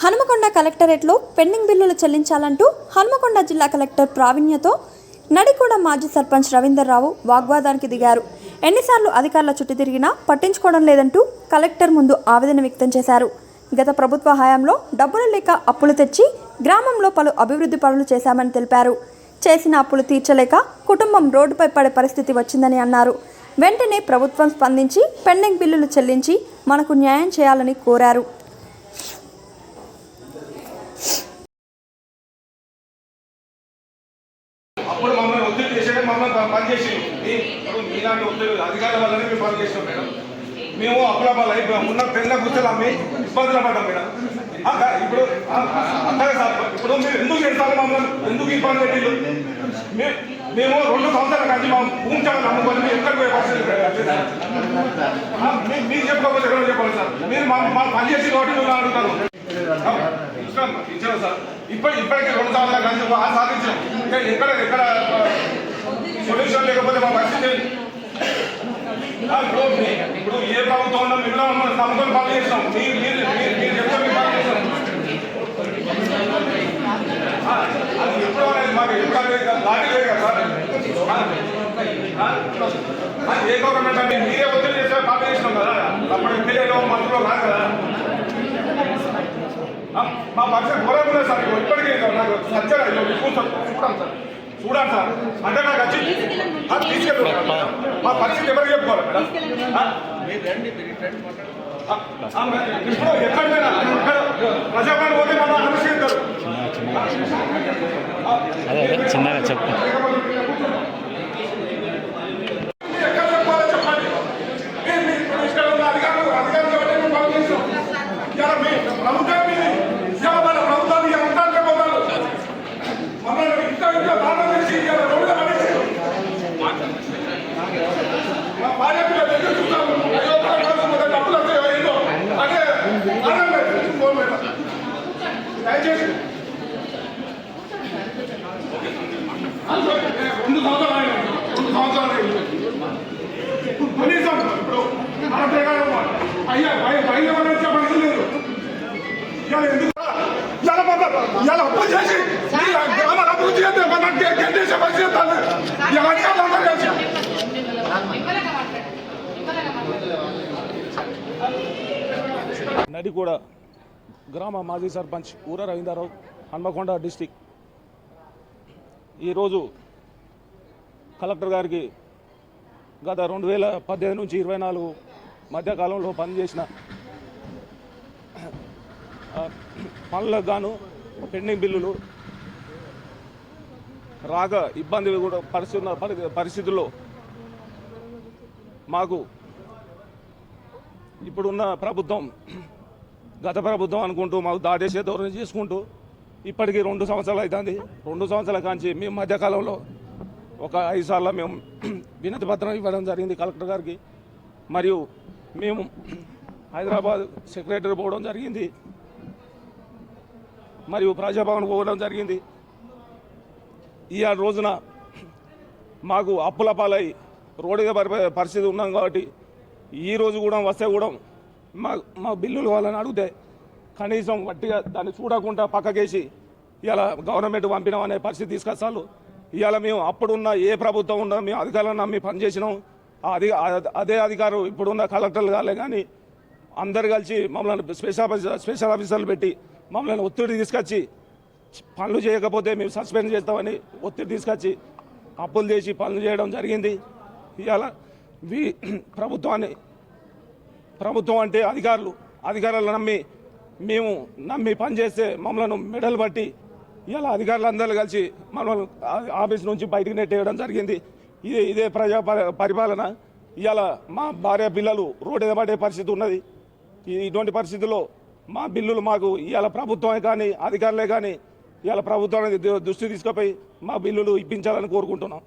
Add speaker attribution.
Speaker 1: హనుమకొండ కలెక్టరేట్లో పెండింగ్ బిల్లులు చెల్లించాలంటూ హనుమకొండ జిల్లా కలెక్టర్ ప్రావీణ్యతో నడికూడ మాజీ సర్పంచ్ రవీందర్ రావు వాగ్వాదానికి దిగారు. ఎన్నిసార్లు అధికారుల చుట్టూ తిరిగినా పట్టించుకోవడం లేదంటూ కలెక్టర్ ముందు ఆవేదన వ్యక్తం చేశారు. గత ప్రభుత్వ హయాంలో డబ్బులు లేక అప్పులు తెచ్చి గ్రామంలో పలు అభివృద్ధి పనులు చేశామని తెలిపారు. చేసిన అప్పులు తీర్చలేక కుటుంబం రోడ్డుపై పడే పరిస్థితి వచ్చిందని అన్నారు. వెంటనే ప్రభుత్వం స్పందించి పెండింగ్ బిల్లులు చెల్లించి మనకు న్యాయం చేయాలని కోరారు.
Speaker 2: అప్పుడు మమ్మల్ని ఒత్తిడి చేసేది మమ్మల్ని పనిచేసి మీలాంటి ఒత్తిడి అధికారుల వల్లనే మేము పనిచేసాం మేడం. మేము అప్పుల ఉన్న పెళ్ళ గుర్తులు అమ్మి ఇబ్బందులు పడ్డాం మేడం. ఇప్పుడు అంతగా సార్ ఇప్పుడు మీరు ఎందుకు చేస్తారు మమ్మల్ని ఎందుకు ఇబ్బంది పెట్టిండు? మేము 2 సంవత్సరాల నుంచి మా భూమి చాలా నమ్ముకొని మీరు ఎక్కడ పోయే పరిస్థితి మీరు చెప్పుకోకపోతే ఎక్కడ చెప్పాలి సార్? మీరు మా పనిచేసి కాబట్టి మేము అడుగుతాను ఇచ్చాను సార్. ఇప్పటికీ 2 సంవత్సరాల నుంచి సాధించాం. ఎక్కడ సొల్యూషన్ లేకపోతే మా పరిస్థితి ఇప్పుడు ఏ ప్రభుత్వం ఉన్నా మేము నమ్ముకొని పనులు చేస్తాం. మీరు చెప్తే మేము పనులు చేస్తాం. అది ఎప్పుడు అనేది మాకు ఎప్పుడు లాంటి లేదు కదా సార్. ఏ గవర్నమెంట్ అంటే మీరే ఒత్తిడి చేస్తే పనులు చేసినాం కదా. అప్పుడు ఎమ్మెల్యేలో మంత్రులు రాదు కదా. మా పరిస్థితి ఘోరంగా సార్. ఇప్పటికీ నాకు సత్యాలు చూడండి సార్ చూడండి సార్. అంటే నాకు వచ్చి తీసుకెళ్ళి మా పరిస్థితి ఎవరికి చెప్పుకోవాలి మేడం? ఇప్పుడు ఎక్కడికైనా ప్రజాపాలన పోతే మనం అనుసరిస్తారు.
Speaker 3: చిన్నగా చెప్పు.
Speaker 2: ఎక్కడ చెప్పుకోవాలో చెప్పండి. ఇక్కడ ఉన్న అధికారులు పని చేస్తాం. ఇలా మీ ప్రభుత్వం మీద మన ప్రభుత్వాన్ని ఉంటానికి పోతారు. మమ్మల్ని ఇంకా బాగా చేసి రోడ్డుగా పడేసి మా భార్య పిల్లలు ఎదురు చూస్తాము. డబ్బులు వస్తాయో ఏదో అదే దయచేసి 2 సంవత్సరాలు ఇప్పుడు కనీసం ఇప్పుడు అయ్యా వైద్యం వచ్చే పరిస్థితి లేదు. ఇలా అప్పు చేసి గ్రామాల అభివృద్ధి చేస్తే మనం గెలిచే పరిస్థితి
Speaker 4: నడికూడ గ్రామ మాజీ సర్పంచ్ ఊర రవీంద్రరావు, హన్మకొండ డిస్టిక్. ఈరోజు కలెక్టర్ గారికి గత 2018 నుంచి 24 మధ్యకాలంలో పనిచేసిన పనులకు గాను పెండింగ్ బిల్లులు రాక ఇబ్బంది కూడా పరిస్థితుల్లో మాకు ఇప్పుడున్న ప్రభుత్వం గత ప్రభుత్వం అనుకుంటూ మాకు దాటేసే ధోరణి చేసుకుంటూ ఇప్పటికీ 2 సంవత్సరాలు అవుతుంది. 2 సంవత్సరాల కాంచి మేము మధ్యకాలంలో ఒక 5 సార్లు మేము వినతి పత్రం ఇవ్వడం జరిగింది కలెక్టర్ గారికి. మరియు మేము హైదరాబాద్ సెక్రటరీ పోవడం జరిగింది, మరియు ప్రజాభవన్ పోవడం జరిగింది. ఈ రోజున మాకు అప్పుల పాలై రోడ్డుగా పరిస్థితి ఉన్నాం కాబట్టి ఈ రోజు కూడా వస్తే కూడా మా బిల్లులు వాళ్ళని అడిగితే కనీసం వట్టిగా దాన్ని చూడకుండా పక్కకేసి ఇలా గవర్నమెంట్ పంపినాం అనే పరిస్థితి తీసుకొస్తాను. ఇవాళ మేము అప్పుడున్న ఏ ప్రభుత్వం ఉన్నా మేము అధికారులను నమ్మి పనిచేసినాం. అదే అధికారులు ఇప్పుడున్న కలెక్టర్లు కాలే కానీ అందరు కలిసి మమ్మల్ని స్పెషల్ ఆఫీసర్లు పెట్టి మమ్మల్ని ఒత్తిడి తీసుకొచ్చి పనులు చేయకపోతే మేము సస్పెండ్ చేస్తామని ఒత్తిడి తీసుకొచ్చి అప్పులు చేసి పనులు చేయడం జరిగింది. ఇవాళ ప్రభుత్వం అంటే అధికారులు నమ్మి పనిచేస్తే మమ్మల్ని మెడలు పట్టి ఇలా అధికారులందరూ కలిసి మమ్మల్ని ఆఫీస్ నుంచి బయటకు నెట్టేయడం జరిగింది. ఇదే ప్రజా పరిపాలన. ఇవాళ మా భార్య పిల్లలు రోడ్డు మీద పడే పరిస్థితి ఉన్నది. ఇటువంటి పరిస్థితుల్లో మా బిల్లులు మాకు ఇవాళ ప్రభుత్వమే కానీ అధికారులే కానీ ఇవాళ ప్రభుత్వానికి దృష్టి తీసుకుపోయి మా బిల్లులు ఇప్పించాలని కోరుకుంటున్నాం.